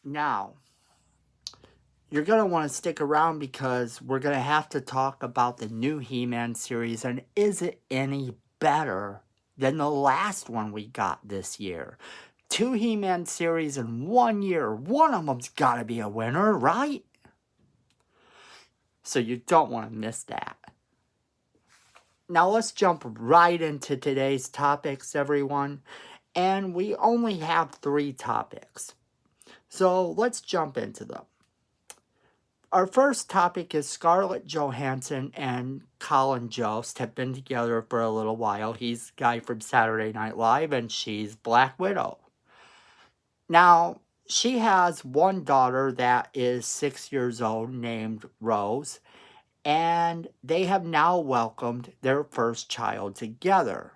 Now, you're going to want to stick around because we're going to have to talk about the new He-Man series and is it any better than the last one we got this year? Two He-Man series in 1 year. One of them's got to be a winner, right? So you don't want to miss that. Now let's jump right into today's topics, everyone. And we only have 3 topics. So let's jump into them. Our first topic is Scarlett Johansson and Colin Jost have been together for a little while. He's the guy from Saturday Night Live and she's Black Widow. Now, she has one daughter that is 6 years old named Rose, and they have now welcomed their first child together.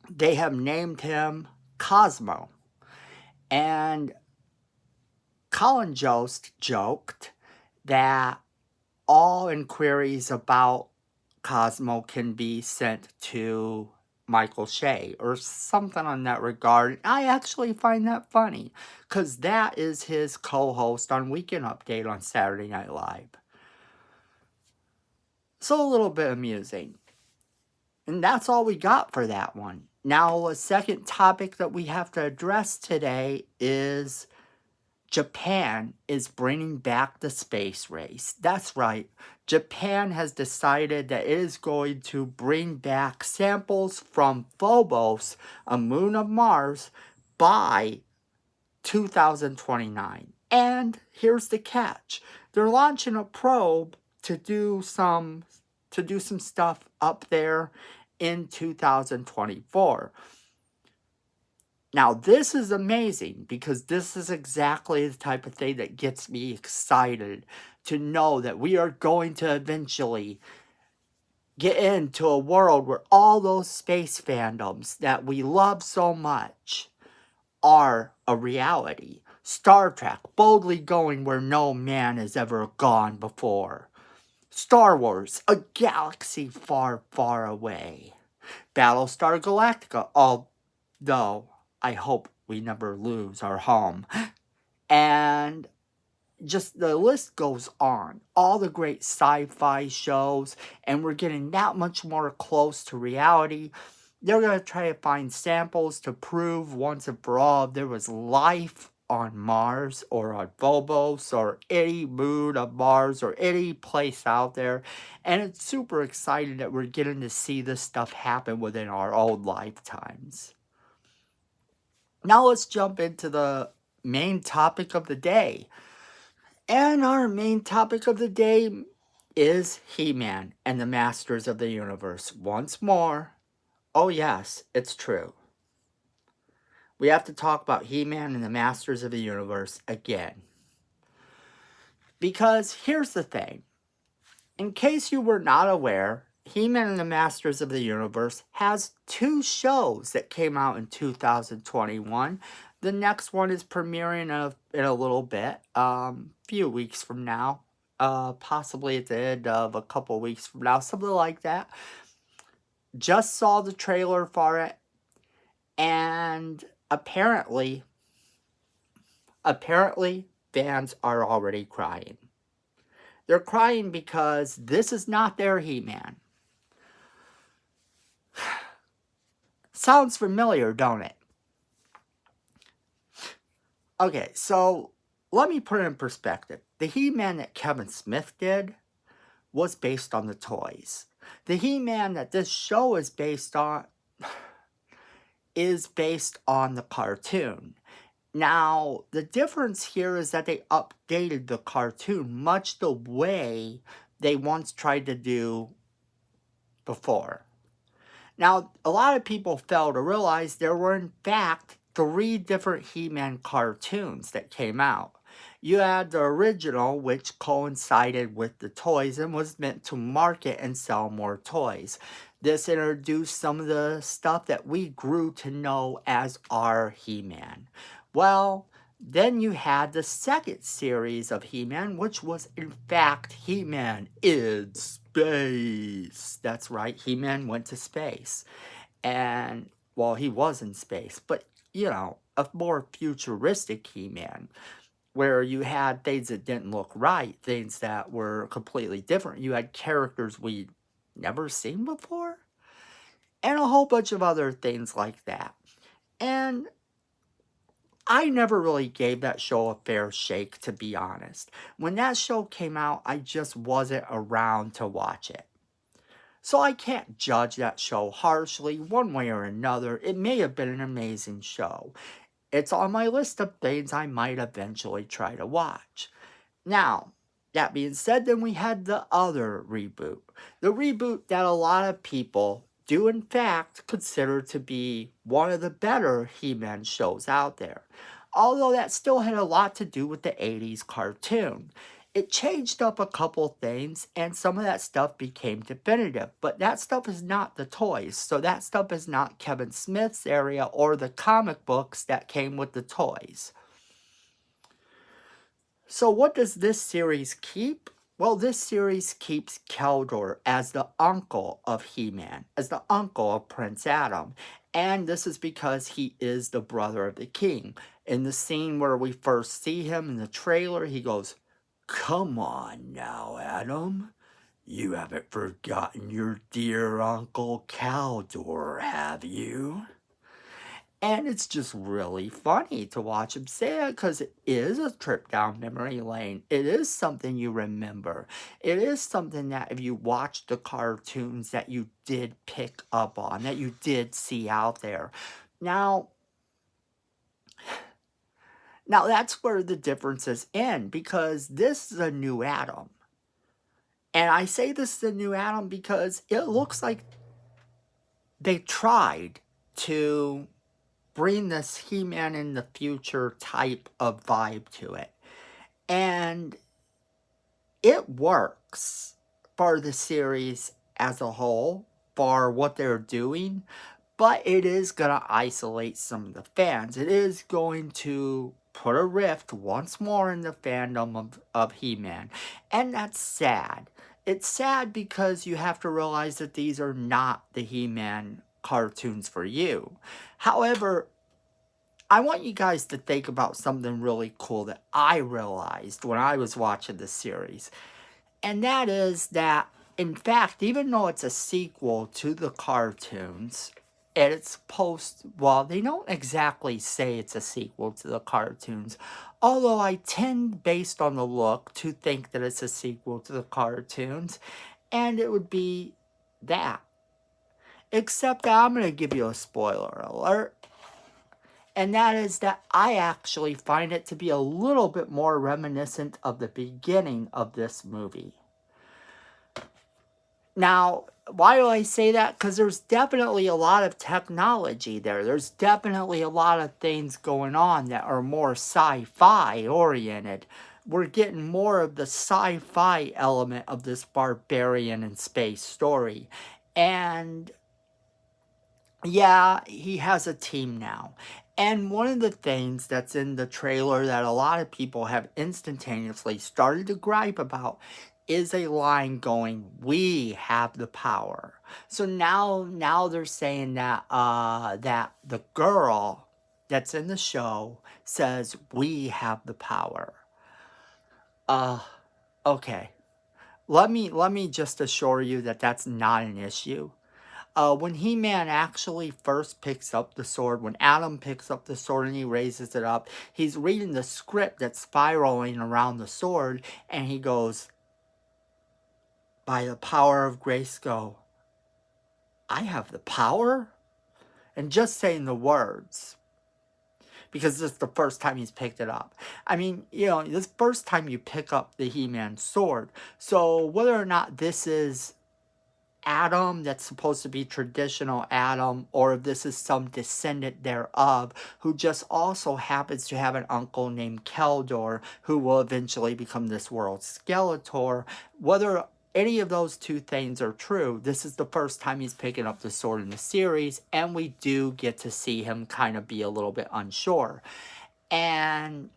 They have named him Cosmo. And Colin Jost joked that all inquiries about Cosmo can be sent to Michael Shea or something on that regard. I actually find that funny because that is his co-host on Weekend Update on Saturday Night Live. So a little bit amusing. And that's all we got for that one. Now, a second topic that we have to address today is Japan is bringing back the space race. That's right. Japan has decided that it is going to bring back samples from Phobos, a moon of Mars, by 2029. And here's the catch. They're launching a probe to do some stuff up there in 2024. Now, this is amazing because this is exactly the type of thing that gets me excited to know that we are going to eventually get into a world where all those space fandoms that we love so much are a reality. Star Trek, boldly going where no man has ever gone before. Star Wars, a galaxy far, far away. Battlestar Galactica, although I hope we never lose our home. And just the list goes on. All the great sci-fi shows, and we're getting that much more close to reality. They're going to try to find samples to prove once and for all there was life on Mars or on Phobos or any moon of Mars or any place out there. And it's super exciting that we're getting to see this stuff happen within our own lifetimes. Now let's jump into the main topic of the day. And our main topic of the day is He-Man and the Masters of the Universe. Once more, oh yes, it's true. We have to talk about He-Man and the Masters of the Universe again. Because here's the thing. In case you were not aware, He-Man and the Masters of the Universe has 2 shows that came out in 2021. The next one is premiering in a little bit, few weeks from now, possibly at the end of a couple weeks from now, something like that. Just saw the trailer for it, and apparently fans are already crying. They're crying because this is not their He-Man. Sounds familiar, don't it? Okay, so let me put it in perspective. The He-Man that Kevin Smith did was based on the toys. The He-Man that this show is based on the cartoon. Now, the difference here is that they updated the cartoon much the way they once tried to do before. Now, a lot of people fail to realize there were, in fact, 3 different He-Man cartoons that came out. You had the original, which coincided with the toys and was meant to market and sell more toys. This introduced some of the stuff that we grew to know as our He-Man. Well, then you had the second series of He-Man, which was in fact He-Man in space. That's right, He-Man went to space. And, well, he was in space. But a more futuristic He-Man, where you had things that didn't look right, things that were completely different. You had characters we'd never seen before, and a whole bunch of other things like that. And I never really gave that show a fair shake, to be honest. When that show came out, I just wasn't around to watch it. So I can't judge that show harshly one way or another. It may have been an amazing show. It's on my list of things I might eventually try to watch. Now, that being said, then we had the other reboot. The reboot that a lot of people do in fact consider to be one of the better He-Man shows out there. Although that still had a lot to do with the 80s cartoon. It changed up a couple things, and some of that stuff became definitive. But that stuff is not the toys, so that stuff is not Kevin Smith's area or the comic books that came with the toys. So what does this series keep? Well, this series keeps Keldor as the uncle of He-Man, as the uncle of Prince Adam. And this is because he is the brother of the king. In the scene where we first see him in the trailer, he goes, "Come on now, Adam. You haven't forgotten your dear Uncle Keldor, have you?" And it's just really funny to watch him say it, because it is a trip down memory lane. It is something you remember. It is something that if you watch the cartoons that you did pick up on, that you did see out there. Now that's where the differences end, because this is a new Adam. And I say this is a new Adam because it looks like they tried to bring this He-Man in the future type of vibe to it. And it works for the series as a whole, for what they're doing, but it is going to isolate some of the fans. It is going to put a rift once more in the fandom of He-Man. And that's sad. It's sad because you have to realize that these are not the He-Man cartoons for you. However, I want you guys to think about something really cool that I realized when I was watching this series. And that is that, in fact, even though it's a sequel to the cartoons, and it's well, they don't exactly say it's a sequel to the cartoons, although I tend, based on the look, to think that it's a sequel to the cartoons, and it would be that. Except that I'm going to give you a spoiler alert. And that is that I actually find it to be a little bit more reminiscent of the beginning of this movie. Now, why do I say that? Because there's definitely a lot of technology there. There's definitely a lot of things going on that are more sci-fi oriented. We're getting more of the sci-fi element of this barbarian in space story. And yeah, he has a team now. And one of the things that's in the trailer that a lot of people have instantaneously started to gripe about is a line going, "We have the power." So now they're saying that that the girl that's in the show says, "We have the power." Okay. Let me just assure you that that's not an issue. When He-Man actually first picks up the sword, when Adam picks up the sword and he raises it up, he's reading the script that's spiraling around the sword, and he goes, "By the power of Grayskull, I have the power?" And just saying the words, because this is the first time he's picked it up. I mean, this first time you pick up the He-Man sword. So whether or not this is Adam that's supposed to be traditional Adam, or if this is some descendant thereof who just also happens to have an uncle named Keldor who will eventually become this world's Skeletor, whether any of those two things are true, this is the first time he's picking up the sword in the series, and we do get to see him kind of be a little bit unsure. And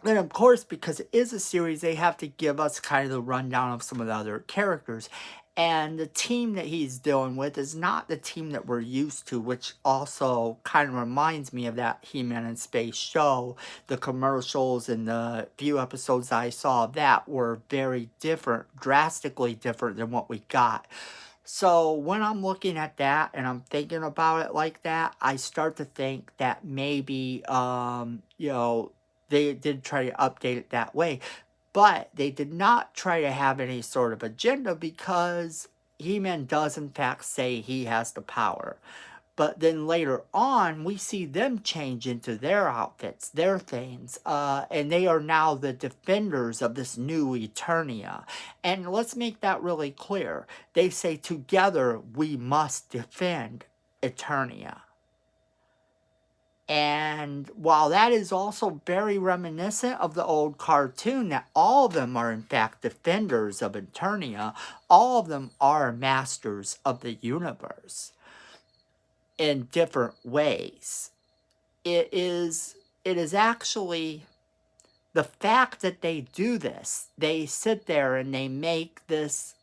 then, of course, because it is a series, they have to give us kind of the rundown of some of the other characters. And the team that he's dealing with is not the team that we're used to, which also kind of reminds me of that He-Man in Space show. The commercials and the few episodes I saw of that were very different, drastically different than what we got. So when I'm looking at that and I'm thinking about it like that, I start to think that maybe, you know, they did try to update it that way. But they did not try to have any sort of agenda because He-Man does in fact say he has the power. But then later on, we see them change into their outfits, their things, and they are now the defenders of this new Eternia. And let's make that really clear. They say together we must defend Eternia. And while that is also very reminiscent of the old cartoon, that all of them are in fact defenders of Eternia, all of them are masters of the universe in different ways. It is actually the fact that they do this. They sit there and they make this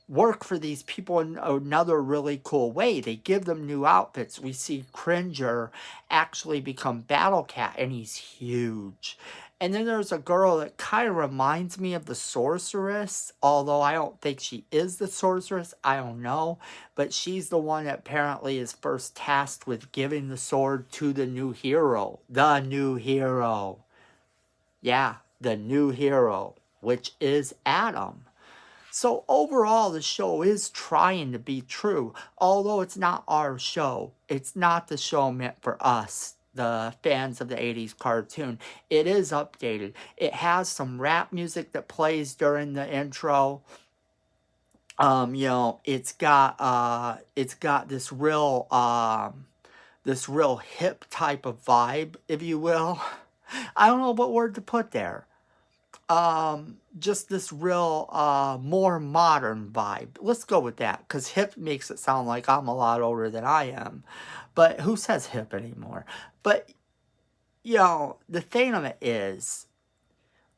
work for these people in another really cool way. They give them new outfits. We see Cringer actually become Battle Cat, and he's huge. And then there's a girl that kind of reminds me of the Sorceress, although I don't think she is the Sorceress. I don't know. But she's the one that apparently is first tasked with giving the sword to the new hero. The new hero. Yeah, the new hero, which is Adam. So overall, the show is trying to be true, although it's not our show. It's not the show meant for us, the fans of the 80s cartoon. It is updated. It has some rap music that plays during the intro. You know, it's got this real hip type of vibe, if you will. I don't know what word to put there. Just this real more modern vibe. Let's go with that, because hip makes it sound like I'm a lot older than I am. But who says hip anymore? But, you know, the thing of it is,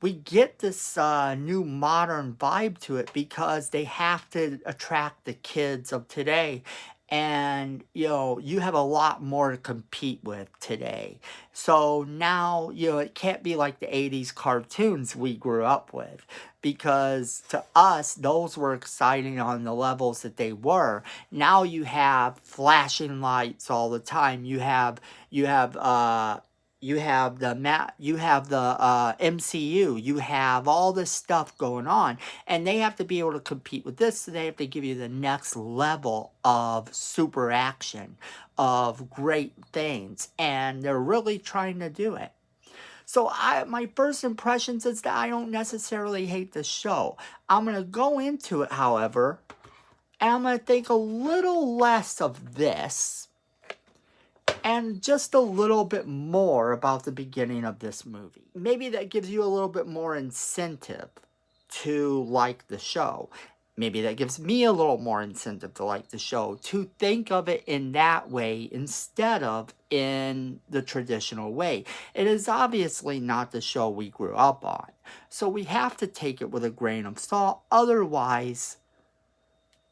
we get this new modern vibe to it because they have to attract the kids of today. And, you know, you have a lot more to compete with today. So now, you know, it can't be like the 80s cartoons we grew up with. Because to us, those were exciting on the levels that they were. Now you have flashing lights all the time. You have the MCU, you have all this stuff going on, and they have to be able to compete with this, so they have to give you the next level of super action, of great things, and they're really trying to do it. So my first impressions is that I don't necessarily hate the show. I'm going to go into it, however, and I'm going to think a little less of this and just a little bit more about the beginning of this movie. Maybe that gives you a little bit more incentive to like the show. Maybe that gives me a little more incentive to like the show, to think of it in that way instead of in the traditional way. It is obviously not the show we grew up on, so we have to take it with a grain of salt. Otherwise,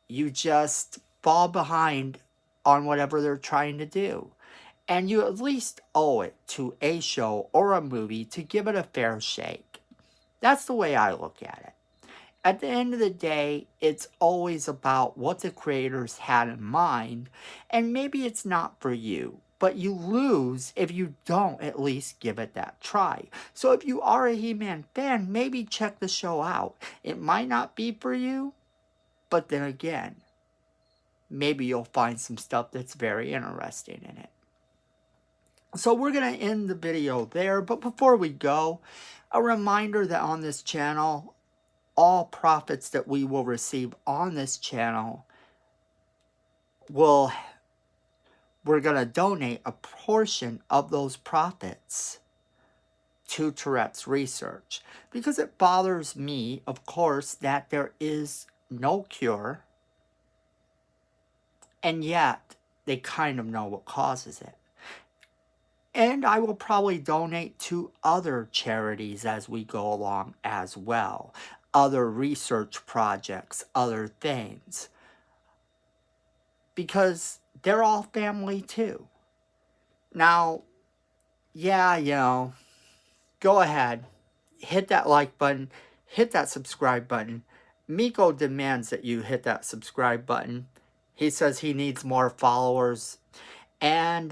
you just fall behind on whatever they're trying to do. And you at least owe it to a show or a movie to give it a fair shake. That's the way I look at it. At the end of the day, it's always about what the creators had in mind, and maybe it's not for you, but you lose if you don't at least give it that try. So if you are a He-Man fan, maybe check the show out. It might not be for you, but then again, maybe you'll find some stuff that's very interesting in it. So we're going to end the video there, but before we go, a reminder that on this channel, all profits that we will receive on this channel, we're going to donate a portion of those profits to Tourette's research, because it bothers me, of course, that there is no cure, and yet they kind of know what causes it. And I will probably donate to other charities as we go along as well. other research projects, other things. Because they're all family too. Now, yeah, go ahead, hit that like button, hit that subscribe button. Miko demands that you hit that subscribe button. He says he needs more followers. And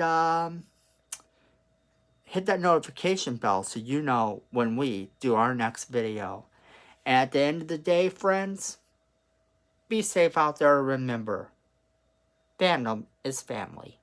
hit that notification bell so you know when we do our next video. And at the end of the day, friends, be safe out there. Remember, fandom is family.